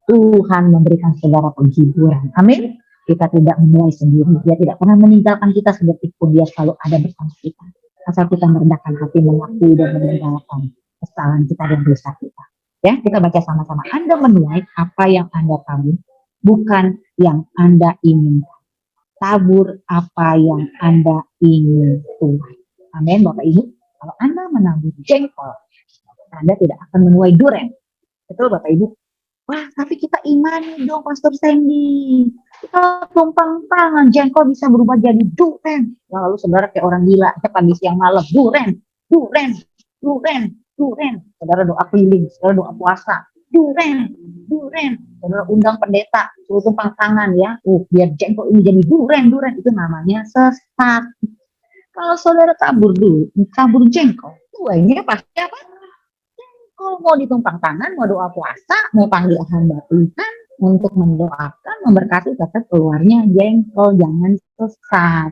Tuhan memberikan saudara penghiburan. Amin. Kita tidak memulai sendiri. Dia tidak pernah meninggalkan kita seperti pun dia selalu ada bersama kita. Asal kita merendahkan hati, mengakui dan meninggalkan kesalahan kita dan dosa kita. Ya, kita baca sama-sama. Anda menuai apa yang Anda tabur, bukan yang Anda inginkan. Tabur apa yang Anda ingin tuai. Amin, Bapak Ibu. Kalau Anda menabur jengkol, Anda tidak akan menuai durian. Betul, Bapak Ibu? Wah, tapi kita imani dong, Pastor Sandy. Kita tumpang tangan, jengkol bisa berubah jadi durian. Ya, lalu saudara kayak orang gila, pagi siang malam, durian. Saudara doa keliling, saudara doa puasa, durian. Saudara undang pendeta, suruh tumpang tangan ya. Biar jengkol ini jadi durian. Itu namanya sesat. Kalau saudara tabur jengkol, tuainya pasti apa? Kalau mau ditumpang tangan, mau doa puasa, mau panggil hamba Tuhan, untuk mendoakan, memberkati tetap keluarnya jengkol, jangan sesat.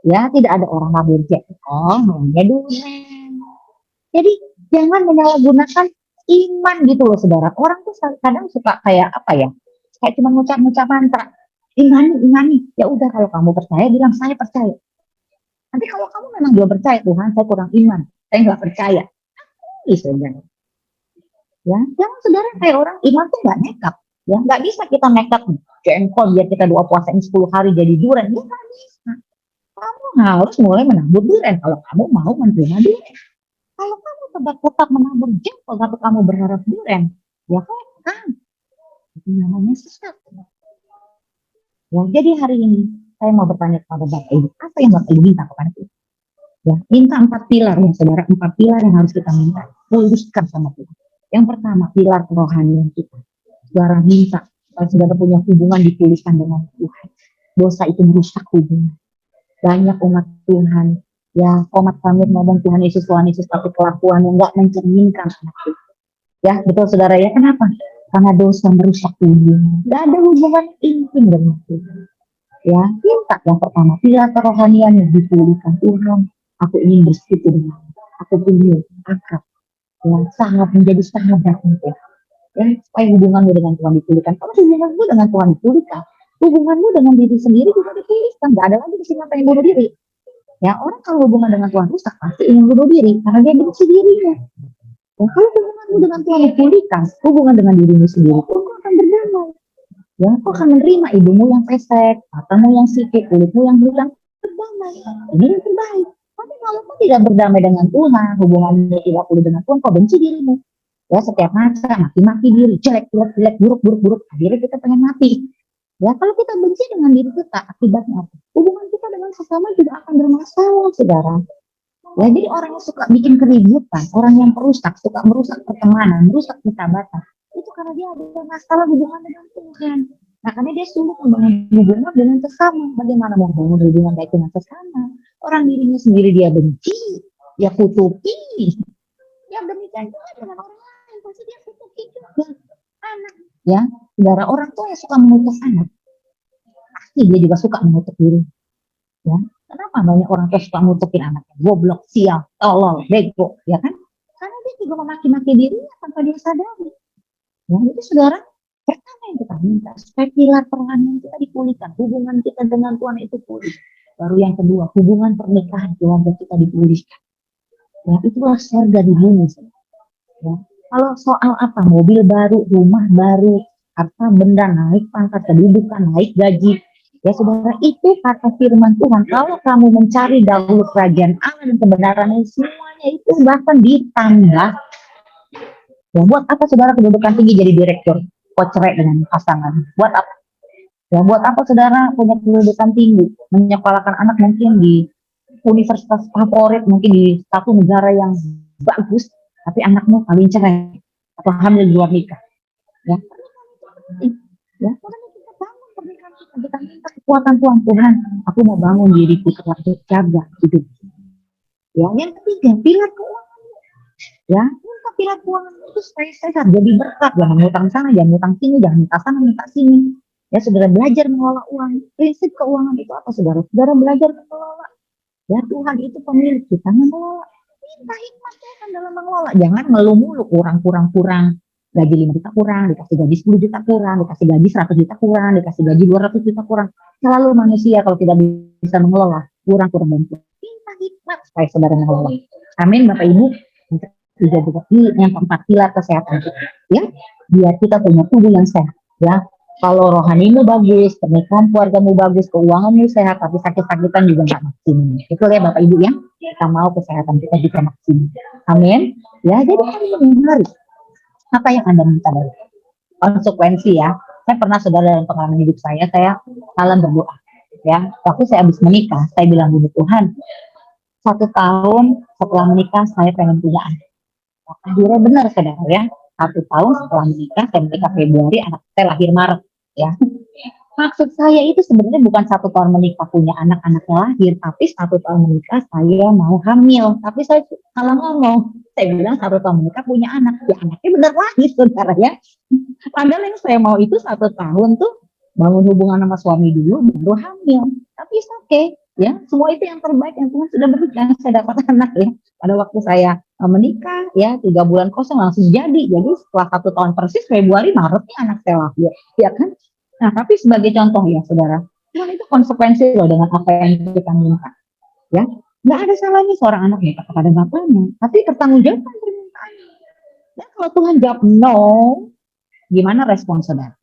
Ya, tidak ada orang ngambil jengkol, maunya durian. Jadi jangan menyalahgunakan iman gitu loh saudara. Orang tuh kadang suka kayak apa ya? Kayak cuma ngucap-ngucap mantra. Imani, imani. Ya udah kalau kamu percaya bilang saya percaya. Nanti kalau kamu memang belum percaya Tuhan, saya kurang iman, saya nggak percaya. Ih, saudara. Ya, jangan saudara kayak orang iman tuh nggak nekat. Ya, nggak bisa kita nekat jengkol biar kita doa puasain 10 hari jadi durian. Ya nggak bisa. Kamu harus mulai menabur durian kalau kamu mau menerima durian. Kalau kamu tetap menabur jengkol tapi kamu berharap durian, ya kan? Itu namanya sesat. Ya, jadi hari ini saya mau bertanya kepada Bapak Ibu, apa yang Bapak Ibu minta kepada Tuhan? Ya, minta 4 pilar ya saudara, 4 pilar yang harus kita minta, tuliskan sama Tuhan. Yang pertama, pilar kerohanian kita. Saudara minta, kalau saudara punya hubungan dipulihkan dengan Tuhan. Dosa itu merusak hubungan. Banyak umat Tuhan, ya umat kami ngomong Tuhan Yesus, tapi kelakuan yang nggak mencerminkan anak Tuhan. Ya, betul saudara ya, kenapa? Karena dosa merusak hubungan. Gak ada hubungan intim dengan Tuhan. Ya, minta yang pertama, pilar kerohanian yang dipulihkan Tuhan. Aku ingin bersekutu dengan aku punya akrab yang sangat menjadi sahabat Tuhan. Ya, supaya hubunganmu dengan Tuhan dipulihkan. Kalau hubunganmu dengan Tuhan dipulihkan, hubunganmu dengan diri sendiri juga dipulihkan. Gak ada lagi di sini apa yang bunuh diri. Ya, orang kalau hubungan dengan Tuhan rusak pasti ingin bunuh diri karena dia benci dirinya. Ya, kalau hubunganmu dengan Tuhan dipulihkan, hubungan dengan dirimu sendiri pun akan berdamai. Ya, kau akan menerima ibumu yang pesek, matamu yang sipit, kulitmu yang hilang, berdamai. Ini yang terbaik. Tapi kalau kau tidak berdamai dengan Tuhan, hubunganmu tidak pulih dengan Tuhan, kau benci dirimu. Ya, setiap masa maki-maki diri, jelek, buruk, akhirnya kita pengen mati. Ya, kalau kita benci dengan diri kita, akibatnya apa? Hubungan kita dengan sesama juga akan bermasalah, saudara. Ya, jadi orang yang suka bikin keributan, orang yang perusak, suka merusak pertemanan, merusak persahabatan, itu karena dia ada masalah hubungan dengan Tuhan. Nah, karena dia sulit membangun hubungan dengan sesama. Bagaimana mau membangun hubungan baik dengan sesama? Orang dirinya sendiri dia benci, dia kutuki. Ya, demikian juga dengan orang lain, pasti dia kutuki juga. Anak, ya, saudara, orang tua yang suka mengutuk anak, pasti dia juga suka mengutuk diri. Ya, kenapa banyak orang tua suka mengutukin anaknya? Goblok, sial, tolol, bego, ya kan? Karena dia juga memaki-maki dirinya tanpa dia sadari. Ya, jadi saudara, pertama yang kita minta supaya pilar kerohanian kita dipulihkan, hubungan kita dengan Tuhan itu pulih. Baru yang kedua, hubungan pernikahan keluarga kita dipulihkan. Ya, itulah surga di bumi. Ya. Kalau soal apa, mobil baru, rumah baru, harta benda naik, pangkat kedudukan naik, gaji, ya saudara, itu kata firman Tuhan. Kalau kamu mencari dahulu kerajaan Allah dan kebenarannya, semuanya itu bahkan ditambah. Ya, buat apa saudara kedudukan tinggi jadi direktur, kok cerai dengan pasangan? Buat apa? Ya, buat apa saudara punya kedudukan tinggi, menyekolahkan anak mungkin di universitas favorit, mungkin di satu negara yang bagus, tapi anakmu kalian cerai atau hamil di luar nikah? Ya, ya, makanya kita bangun pernikahan kita minta kekuatan Tuhan. Aku mau bangun diriku terjaga hidup. Ya, yang ketiga, pilar keuangan. Ya, minta pilar keuangan itu supaya sehat, jadi berkat, jangan ngutang sana, jangan ngutang sini, jangan minta sana, minta sini. Ya, saudara belajar mengelola uang. Prinsip keuangan itu apa, saudara? Saudara belajar mengelola. Ya, Tuhan itu pemilik, kita mengelola. Minta hikmat Tuhan dalam mengelola. Jangan ngeluh mulu, kurang. Gaji 5 juta kurang, dikasih gaji 10 juta kurang, dikasih gaji 100 juta kurang, dikasih gaji 200 juta kurang. Selalu manusia kalau tidak bisa mengelola, kurang dan kurang. Minta hikmat supaya saudara mengelola. Amin, Bapak Ibu. Yang keempat, pilar kesehatan kita. Ya, biar kita punya tubuh yang sehat. Ya, kalau rohanimu bagus, pernikahan keluargamu bagus, keuanganmu sehat, tapi sakit-sakitan juga nggak maksimum. Itu ya Bapak Ibu ya, kita mau kesehatan kita juga maksimum. Amin. Ya, jadi hari ini apa yang Anda minta dari konsekuensi ya. Saya pernah saudara dalam pengalaman hidup saya salah berdoa. Ya, waktu saya habis menikah, saya bilang dulu Tuhan, 1 tahun setelah menikah saya pengen punya anak. Akhirnya benar saudara ya, 1 tahun setelah menikah, saya menikah Februari, anak saya lahir Maret ya. Maksud saya itu sebenarnya bukan 1 tahun menikah punya anak-anaknya lahir, tapi 1 tahun menikah saya mau hamil. Tapi saya salah ngomong. Saya bilang 1 tahun menikah punya anak. Ya anaknya benar lahir saudara ya. Padahal yang saya mau itu 1 tahun tuh bangun hubungan sama suami dulu baru hamil. Tapi oke okay, ya. Semua itu yang terbaik yang Tuhan sudah berikan. Saya dapat anak ya. Pada waktu saya menikah ya 3 bulan kosong langsung jadi. Jadi setelah 1 tahun persis Februari Maretnya anak saya lahir. Ya kan? Nah, tapi sebagai contoh ya, saudara, Tuhan itu konsekuensi loh dengan apa yang kita minta. Ya, nggak ada salahnya seorang anak minta kepada bapaknya, tapi pertanggungjawabkan permintaannya. Dan kalau Tuhan jawab no, gimana respon saudara?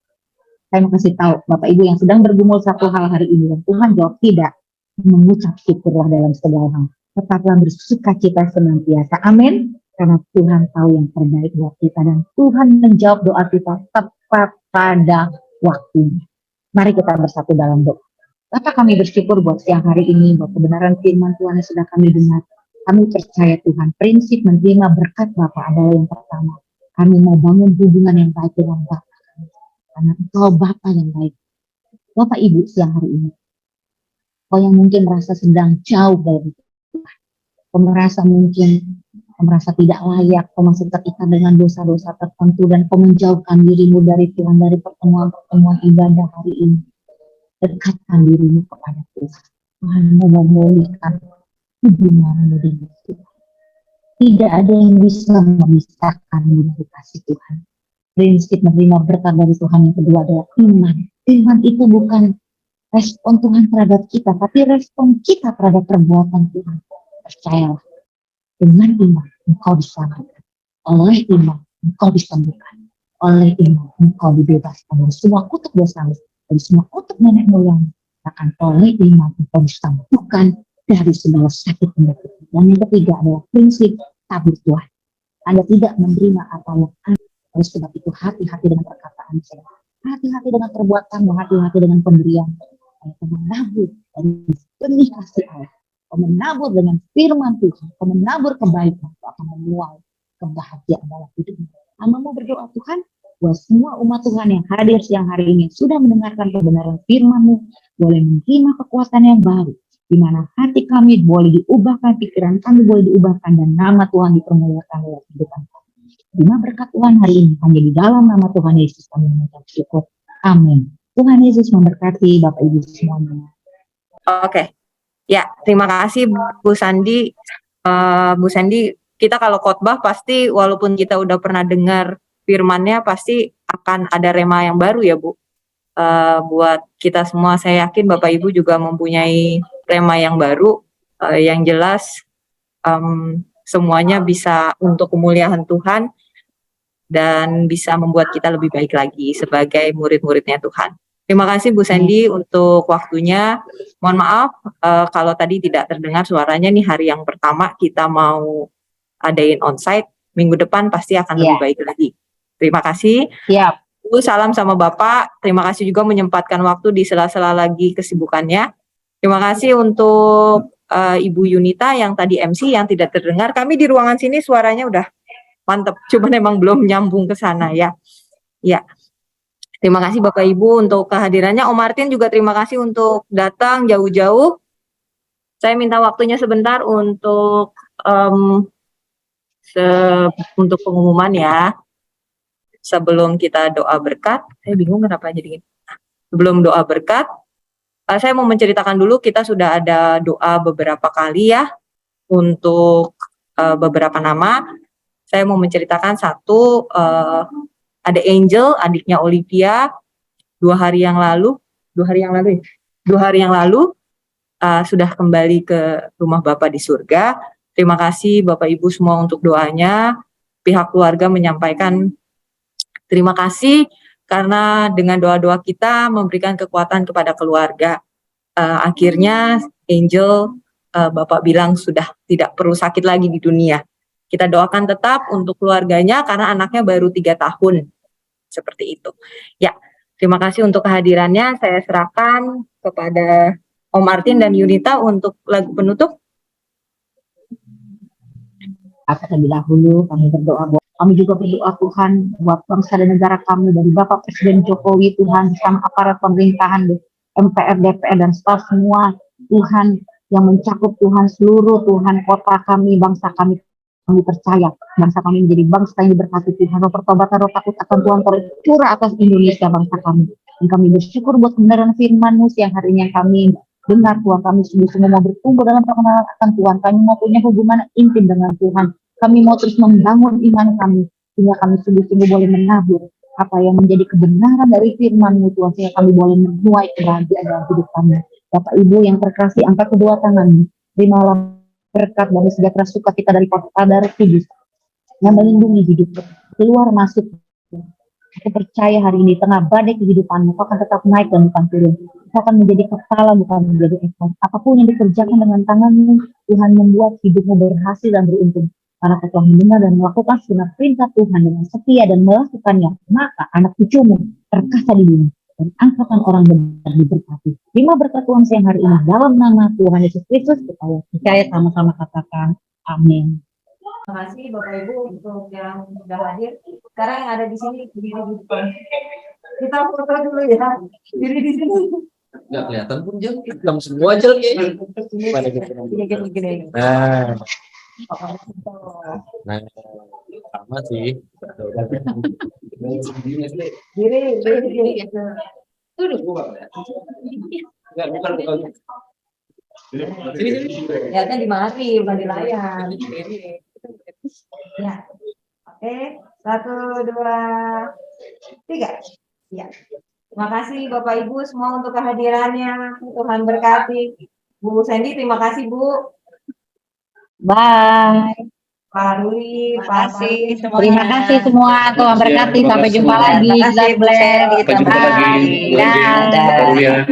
Saya mau kasih tahu Bapak Ibu yang sedang bergumul satu hal hari ini, dan Tuhan jawab tidak, mengucap syukurlah dalam segala hal. Tetaplah bersuka cita senantiasa. Amin. Karena Tuhan tahu yang terbaik buat kita dan Tuhan menjawab doa kita tepat pada waktunya. Mari kita bersatu dalam doa. Bapak kami bersyukur buat siang hari ini, buat kebenaran firman Tuhan yang sudah kami dengar. Kami percaya Tuhan, prinsip menerima berkat Bapak adalah yang pertama. Kami mau bangun hubungan yang baik dengan Bapak. Karena Engkau Bapak yang baik. Bapak Ibu siang hari ini, kau yang mungkin merasa sedang jauh dari Tuhan, kau merasa mungkin kau merasa tidak layak, kau masih terikat dengan dosa-dosa tertentu dan kau menjauhkan dirimu dari Tuhan, dari pertemuan-pertemuan ibadah hari ini. Dekatkan dirimu kepada Tuhan. Tuhan mau memulihkan hubunganmu dengan Tuhan. Tidak ada yang bisa memisahkan dari kasih Tuhan. Prinsip menerima berkat dari Tuhan yang kedua adalah iman. Iman itu bukan respon Tuhan terhadap kita, tapi respon kita terhadap perbuatan Tuhan. Percayalah, dengan iman engkau diselamatkan. Oleh iman engkau disembuhkan. Oleh iman engkau dibebaskan dari semua kutuk dosa, dari semua kutuk nenek moyang. Bahkan oleh iman engkau disembuhkan dari segala sakit penyakit. Dan yang ketiga adalah prinsip tabur Tuhan. Anda tidak menerima apa yang Anda. Oleh sebab itu hati-hati dengan perkataan saya. Hati-hati dengan perbuatanmu, hati-hati dengan pemberian. Kau menabur dari benih kasih Allah. Kau menabur dengan firman Tuhan. Kau menabur kebaikan. Kau akan menuai kebahagiaan dalam hidupmu. Hamba-Mu berdoa Tuhan, buat semua umat Tuhan yang hadir siang hari ini sudah mendengarkan kebenaran firman-Mu, boleh menerima kekuatan yang baru, di mana hati kami boleh diubahkan, pikiran kami boleh diubahkan, dan nama Tuhan dipermuliakan dalam kehidupan kami. Terima berkat Tuhan hari ini, hanya di dalam nama Tuhan Yesus kami mengucap syukur. Amin. Tuhan Yesus memberkati Bapak Ibu semuanya. Oke, ya terima kasih Bu Sandi. Bu Sandi, kita kalau khotbah pasti walaupun kita udah pernah dengar firman-nya pasti akan ada rema yang baru ya Bu. Buat kita semua, saya yakin Bapak Ibu juga mempunyai rema yang baru. Yang jelas semuanya bisa untuk kemuliaan Tuhan dan bisa membuat kita lebih baik lagi sebagai murid-muridnya Tuhan. Terima kasih Bu Sandy untuk waktunya. Mohon maaf kalau tadi tidak terdengar suaranya, nih hari yang pertama kita mau adain onsite, minggu depan pasti akan lebih baik lagi. Terima kasih. Bu, salam sama Bapak. Terima kasih juga menyempatkan waktu di sela-sela lagi kesibukannya. Terima kasih untuk Ibu Yunita yang tadi MC yang tidak terdengar. Kami di ruangan sini suaranya udah mantap, cuma memang belum nyambung ke sana ya. Ya. Terima kasih Bapak Ibu untuk kehadirannya. Om Martin juga terima kasih untuk datang jauh-jauh. Saya minta waktunya sebentar untuk untuk pengumuman ya. Sebelum kita doa berkat, saya bingung kenapa jadi gini. Sebelum doa berkat, saya mau menceritakan dulu, kita sudah ada doa beberapa kali ya untuk beberapa nama. Saya mau menceritakan satu, ada Angel, adiknya Olivia, 2 hari yang lalu sudah kembali ke rumah Bapak di surga. Terima kasih Bapak Ibu semua untuk doanya. Pihak keluarga menyampaikan terima kasih karena dengan doa-doa kita memberikan kekuatan kepada keluarga. Akhirnya Angel, Bapak bilang sudah tidak perlu sakit lagi di dunia. Kita doakan tetap untuk keluarganya karena anaknya baru 3 tahun. Seperti itu. Ya, terima kasih untuk kehadirannya. Saya serahkan kepada Om Martin dan Yunita untuk lagu penutup. Terlebih dahulu kami berdoa buat Kami juga berdoa Tuhan buat bangsa dan negara kami, dari Bapak Presiden Jokowi Tuhan, bersama aparat pemerintahan, MPR, DPR, dan staf semua Tuhan, yang mencakup Tuhan seluruh Tuhan kota kami, bangsa kami. Kami percaya bangsa kami menjadi bangsa yang diberkati Tuhan. Roh pertobatan, roh takut akan Tuhan tercurah atas Indonesia, bangsa kami. Dan kami bersyukur buat kebenaran firman-Mu yang hari ini yang kami dengar Tuhan. Kami sungguh-sungguh mau bertumbuh dalam pengenalan akan Tuhan. Kami mau punya hubungan intim dengan Tuhan. Kami mau terus membangun iman kami, sehingga kami sungguh-sungguh boleh menabur apa yang menjadi kebenaran dari firman-Mu Tuhan, sehingga kami boleh menuai kebahagiaan dalam hidup kami. Bapak Ibu yang terkasih, angkat kedua tangan, terimalah berkat dan sejahtera sukacita dari Roh Kudus yang melindungi hidup keluar masuk. Aku percaya hari ini tengah badai kehidupanmu, kau akan tetap naik dan bukan turun. Kau akan menjadi kepala bukan menjadi ekor. Apapun yang dikerjakan dengan tanganmu, Tuhan membuat hidupmu berhasil dan beruntung. Karena kau telah mendengar dan melakukan segenap perintah Tuhan dengan setia dan melakukannya, maka anak cucumu terkasa di dunia dan angkatan orang benar diberkati. Terima berkat Tuhan siang hari ini dalam nama Tuhan Yesus Kristus. Kita percaya sama-sama katakan amin. Terima kasih Bapak Ibu untuk yang sudah hadir. Sekarang yang ada di sini berdiri di depan. Kita foto dulu ya. Diri di sini. Nggak kelihatan pun jam, jam semua aja kayaknya. Gini. Nah, sama sih. Diri. Enggak, bukan. Sini. Lihatnya di mari, bukan di layar. Ya. Oke, 1, 2, 3. Ya. Terima kasih Bapak Ibu semua untuk kehadirannya. Tuhan berkati. Bu Sandy, terima kasih Bu. Bye. Pak Ruli, Pak Mari. Terima kasih semua. Tuhan berkati. Sampai jumpa lagi. Terima kasih, Bu Sandy. God bless. Sampai jumpa lagi. Bye. Bu Anjing, Pak Rulia.